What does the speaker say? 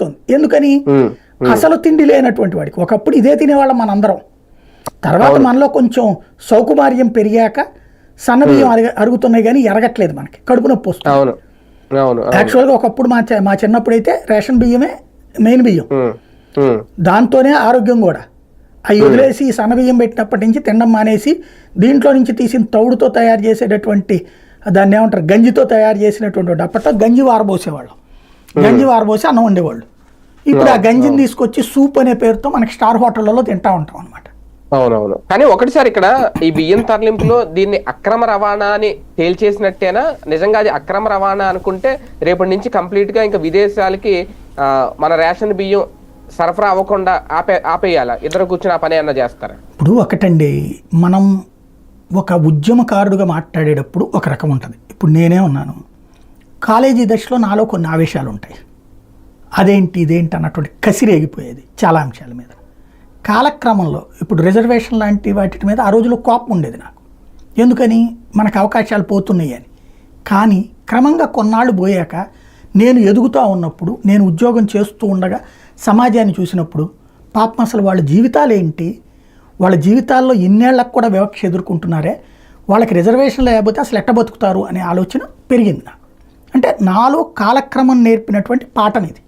తెలుస్తుంది. ఎందుకని? అసలు తిండి లేనటువంటి వాడికి. ఒకప్పుడు ఇదే తినేవాళ్ళం మనందరం. తర్వాత మనలో కొంచెం సౌకుమార్యం పెరిగాక సన్నబియ్యం అరుగుతున్నాయి కానీ ఎరగట్లేదు, మనకి కడుపు నొప్పి వస్తుంది. యాక్చువల్గా ఒకప్పుడు మా చిన్నప్పుడు అయితే రేషన్ బియ్యమే మెయిన్ బియ్యం, దాంతోనే ఆరోగ్యం కూడా. అవి వదిలేసి సన్న బియ్యం పెట్టినప్పటి నుంచి తినడం మానేసి దీంట్లో నుంచి తీసిన తౌడుతో తయారు చేసేటటువంటి దాన్ని ఏమంటారు, గంజితో తయారు చేసినటువంటి అప్పట్లో గంజి వారబోసేవాళ్ళం. గంజి వారబోసి అన్నం వండేవాళ్ళు. ఇప్పుడు ఆ గంజిని తీసుకొచ్చి సూప్ అనే పేరుతో మనకి స్టార్ హోటళ్లలో తింటా ఉంటాం అనమాట. అవునవును. కానీ ఒకటిసారి ఇక్కడ ఈ బియ్యం తరలింపులో దీన్ని అక్రమ రవాణా అని తేల్చేసినట్టేనా? నిజంగా అది అక్రమ రవాణా అనుకుంటే రేపటి నుంచి కంప్లీట్ గా ఇంకా విదేశాలకి మన రేషన్ బియ్యం సరఫరా అవ్వకుండా ఆపేయాలా? ఇద్దరు కూర్చొని ఆ పని ఏమన్నా చేస్తారా? ఇప్పుడు ఒకటండి, మనం ఒక ఉద్యమకారుడుగా మాట్లాడేటప్పుడు ఒక రకం ఉంటుంది. ఇప్పుడు నేనే ఉన్నాను, కాలేజీ దశలో నాలో కొన్ని ఆవేశాలు ఉంటాయి. అదేంటి ఇదేంటి అన్నటువంటి కసిరేగిపోయేది చాలా అంశాల మీద. కాలక్రమంలో ఇప్పుడు రిజర్వేషన్ లాంటి వాటి మీద ఆ రోజులో కోపం ఉండేది నాకు. ఎందుకని? మనకు అవకాశాలు పోతున్నాయి అని. కానీ క్రమంగా కొన్నాళ్ళు పోయాక నేను ఎదుగుతూ ఉన్నప్పుడు, నేను ఉద్యోగం చేస్తూ ఉండగా సమాజాన్ని చూసినప్పుడు పాపం అసలు వాళ్ళ జీవితాలు ఏంటి, వాళ్ళ జీవితాల్లో ఇన్నేళ్లకు కూడా వివక్ష ఎదుర్కొంటున్నారే, వాళ్ళకి రిజర్వేషన్ లేకపోతే అసలు ఎట్ట బతుకుతారు అనే ఆలోచన పెరిగింది నాకు. అంటే నాలో కాలక్రమం నేర్పినటువంటి పాఠం ఇది.